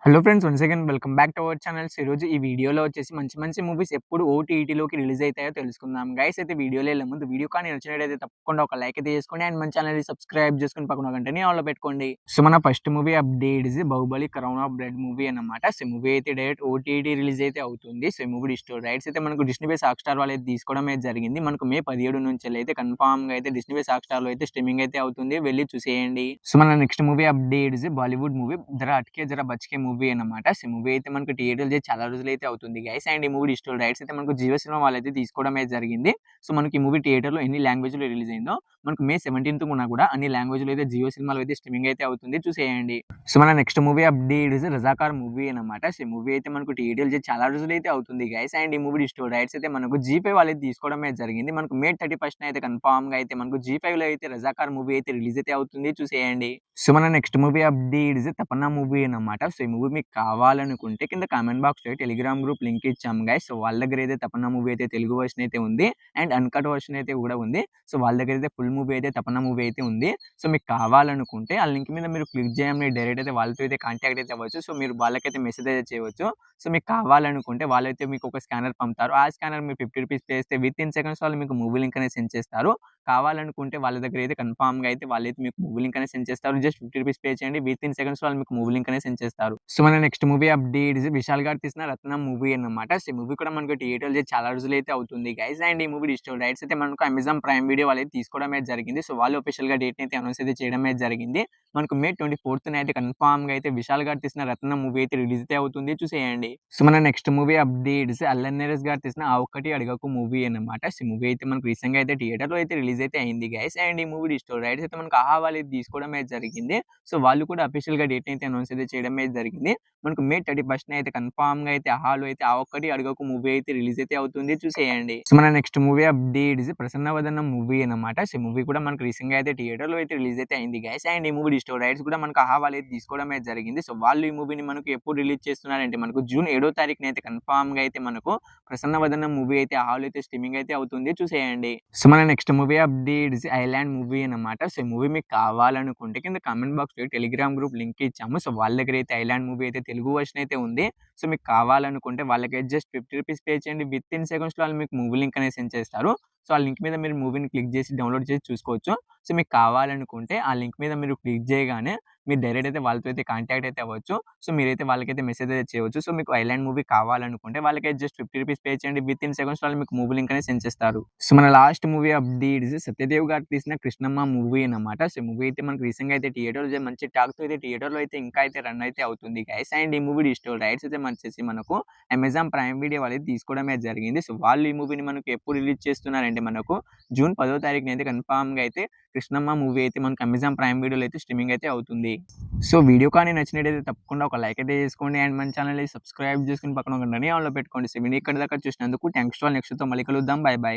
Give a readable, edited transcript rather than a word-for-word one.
Hello friends, once again welcome back to our channels. ఈరోజు ఈ వీడియోలో వచ్చేసి మంచి మంచి మూవీస్ ఎప్పుడు ఓటీటీలోకి రిలీజ్ అవుతాయో తెలుసుకుందాం. గైస్ అయితే వీడియోలో వెళ్ళే ముందు వీడియో కానీ నచ్చినట్లయితే తప్పకుండా ఒక లైక్ అయితే చేసుకోండి అండ్ మన ఛానల్ని సబ్స్క్రైబ్ చేసుకుని పక్కన గంటని ఆన్లో పెట్టుకోండి. సో మన first movie update is Baahubali crown of blood movie అన్నమాట. సో మూవీ అయితే డైరెక్ట్ ఓటీటీ రిలీజ్ అయితే అవుతుంది. సో మూవీ డిజిటల్ రైట్స్ అయితే మనకు డిస్నీ ప్లస్ హాట్‌స్టార్ వాళ్ళు అయితే తీసుకోవడం అయితే జరిగింది. మనకు మే 17 నుంచి అయితే కన్ఫర్మ్ గా అయితే డిస్నీ ప్లస్ హాట్‌స్టార్ లో అయితే స్ట్రీమింగ్ అయితే అవుతుంది. వెళ్ళి చూసేయండి. సో మన next movie update is Bollywood movie జరా అట్కే జరా బచ్కే మూవీ అన్నమాట. సో మూవీ అయితే మనకు థియేటర్‌లో చేసి చాలా రోజులైతే అవుతుంది గైస్. అండ్ ఈ మూవీ డిజిటల్ రైట్స్ అయితే మనకు జియో సినిమా వాళ్ళైతే తీసుకోవడం అయితే జరిగింది. సో మనకి ఈ మూవీ థియేటర్‌లో ఎన్ని లాంగ్వేజ్‌లో రిలీజ్ అయిందో మనకు మే 17థ్ కూడా అన్ని లాంగ్వేజ్‌లో అయితే జియో సినిమాలో అయితే స్ట్రీమింగ్ అయితే అవుతుంది. చూసేయండి. సో మన next movie update is Razakar movie అన్నమాట. సో మూవీ అయితే మనకు థియేటర్‌లో చేసి చాలా రోజులైతే అవుతుంది గైస్. అండ్ ఈ మూవీ డిజిటల్ రైట్స్ అయితే మనకు జీ5 వాళ్ళైతే తీసుకోవడం అయితే జరిగింది. మనకు మే 31 అయితే కన్ఫర్మ్‌గా అయితే మనకు జీ5లో అయితే రజాకార్ మూవీ అయితే రిలీజ్ అయితే అవుతుంది. చూసేయండి. సో మన నెక్స్ట్ మూవీ అప్డేట్ ఇస్ తపన్నా మూవీ అన్నమాట. సో ఈ మూవీ మీకు కావాలనుకుంటే కింద కామెంట్ బాక్స్‌లో టెలిగ్రామ్ గ్రూప్ లింక్ ఇచ్చాము గైస్. సో వాళ్ళ దగ్గర అయితే తపన్నా మూవీ అయితే తెలుగు వర్షన్ అయితే ఉంది అండ్ అన్‌కట్ వర్షన్ అయితే కూడా ఉంది. సో వాళ్ళ దగ్గర అయితే ఫుల్ మూవీ అయితే తపన్నా మూవీ అయితే ఉంది. సో మీకు కావాలనుకుంటే ఆ లింక్ మీద మీరు క్లిక్ చేయండి, డైరెక్ట్ అయితే వాళ్ళతో అయితే కాంటాక్ట్ అయితే అవ్వచ్చు. సో మీరు వాళ్ళకైతే మెసేజ్ అయితే చేయవచ్చు. సో మీకు కావాలనుకుంటే వాళ్ళైతే మీకు ఒక స్కానర్ పంపుతారు. ఆ స్కానర్ మీరు ₹50 పే చేస్తే వితిన్ సెకండ్స్ వాళ్ళు మీకు మూవీ లింక్ అనేది సెండ్ చేస్తారు. కావాలనుకుంటే వాళ్ళ దగ్గర అయితే కన్ఫర్మ్‌గా అయితే వాళ్ళైతే మీకు మూవీ లింక్ అనేది సెండ్ చేస్తారు. జస్ట్ ₹50 పే చేయండి. వితిన్ సెకండ్స్ వాళ్ళు మీకు మూవీ లింక్ అనేది సెండ్ చేస్తారు. సో మన next movie update is Vishal గారు తీసిన రత్నం మూవీ అన్నమాట. సో ఈ మూవీ కూడా మనకు థియేటర్‌లో చేసి చాలా రోజులైతే అవుతుంది గైస్. అండ్ ఈ మూవీ డిజిటల్ రైట్స్ అయితే మనకు అమెజాన్ ప్రైమ్ వీడియో వాళ్ళైతే తీసుకోవడం అయితే జరిగింది. సో వాళ్ళు ఆఫీషియల్‌గా డేట్‌ని అయితే అనౌన్స్ అయితే చేయడం అయితే జరిగింది. మనకు మే 24థ్ అయితే కన్ఫర్మ్‌గా అయితే విశాల్ గారు తీసిన రత్నం మూవీ అయితే రిలీజ్ అయితే అవుతుంది. చూసేయండి. సో మన next movie updates Allen Naresh గారు తీసిన ఆ ఒక్కటి అడగకు మూవీ అన్నమాట. సో ఈ మూవీ అయితే మనకు రీసెంట్‌గా అయితే థియేటర్‌లో అయితే రిలీజ్ అయితే అయింది గైస్. అండ్ ఈ మూవీ డిజిటల్ రైట్స్ అయితే మనకు ఆహా వాళ్ళు అయితే తీసుకోవడం అయితే జరిగింది. సో వాళ్ళు కూడా అఫీషియల్‌గా డేట్‌ని అయితే అనౌన్స్ అయితే చేయడం అయితే జరిగింది. మనకు మే 31 అయితే కన్ఫర్మ్‌గా అయితే ఆహాలో అయితే ఆ ఒక్కటి అడగకు మూవీ అయితే రిలీజ్ అయితే అవుతుంది. చూసేయండి. సో మన నెక్స్ట్ మూవీ అప్డేట్స్ ప్రసన్నవదనం మూవీ అన్నమాట. సో మూవీ కూడా మనకు రీసెంట్‌గా అయితే థియేటర్‌లో అయితే రిలీజ్ అయితే అయింది గైస్. అండ్ ఈ మూవీ డిజిటల్ రైట్స్ కూడా మనకు ఆహా వాళ్ళు అయితే తీసుకోవడం అయితే జరిగింది. సో వాళ్ళు ఈ మూవీని మనకు ఎప్పుడు రిలీజ్ చేస్తున్నారంటే మనకు జూన్ 7వ తారీఖున అయితే కన్ఫర్మ్‌గా అయితే మనకు ప్రసన్నవదనం మూవీ అయితే ఆహాలో అయితే స్ట్రీమింగ్ అయితే అవుతుంది. చూసేయండి. సో మన next movie updates island movie అన్నమాట. సో ఈ మూవీ మీకు కావాలనుకుంటే కింద కామెంట్ బాక్స్‌లో టెలిగ్రామ్ గ్రూప్ లింక్ ఇచ్చాము. సో వాళ్ళ దగ్గర అయితే ఐలాండ్ మూవీ అయితే తెలుగు వర్షన్ అయితే ఉంది. సో మీకు కావాలనుకుంటే వాళ్ళకైతే జస్ట్ ₹50 పే చేయండి. వితిన్ సెకండ్స్‌లో వాళ్ళు మీకు మూవీ లింక్ అనేది సెండ్ చేస్తారు. సో ఆ లింక్ మీద మీరు మూవీని క్లిక్ చేసి డౌన్‌లోడ్ చేసి చూసుకోవచ్చు. సో మీకు కావాలనుకుంటే ఆ లింక్ మీద మీరు క్లిక్ చేయగానే మీరు డైరెక్ట్ అయితే వాళ్ళతో అయితే కాంటాక్ట్ అయితే అవ్వచ్చు. సో మీరైతే వాళ్ళకైతే మెసేజ్ అయితే చేయవచ్చు. సో మీకు ఐలాండ్ మూవీ కావాలనుకుంటే వాళ్ళకైతే జస్ట్ ₹50 పే చేయండి. వితిన్ సెకండ్స్‌లో వాళ్ళు మీకు మూవీ లింక్ అనేది సెండ్ చేస్తారు. సో మన లాస్ట్ మూవీ అప్డేట్స్ సత్యదేవ్ గారు తీసిన కృష్ణమ్మ మూవీ అన్నమాట. సో మూవీ అయితే మనకు రీసెంట్‌గా అయితే థియేటర్‌లో మంచి టాక్‌తో అయితే థియేటర్‌లో అయితే ఇంకా అయితే రన్ అయితే అవుతుంది గైస్. అండ్ ఈ మూవీ డిజిటల్ రైట్స్ అయితే వచ్చేసి మనకు అమెజాన్ ప్రైమ్ వీడియో వాళ్ళైతే తీసుకోవడమే జరిగింది. సో వాళ్ళు ఈ మూవీని మనకు ఎప్పుడు రిలీజ్ చేస్తున్నారంటే మనకు జూన్ 10వ తారీఖున అయితే కన్ఫర్మ్‌గా అయితే కృష్ణమ్మ మూవీ అయితే మనకు అమెజాన్ ప్రైమ్ వీడియోలో అయితే స్ట్రీమింగ్ అయితే అవుతుంది. సో వీడియో కానీ నచ్చినట్టయితే తప్పకుండా ఒక లైక్ అయితే చేసుకోండి అండ్ మన ఛానల్‌ని సబ్స్క్రైబ్ చేసుకొని పక్కన గంటని ఆన్‌లో పెట్టుకోండి. సో వీడియో ఇక్కడి దాకా చూసినందుకు థాంక్స్ టు ఆల్. నెక్స్ట్‌తో మళ్ళీ కలుద్దాం. By by.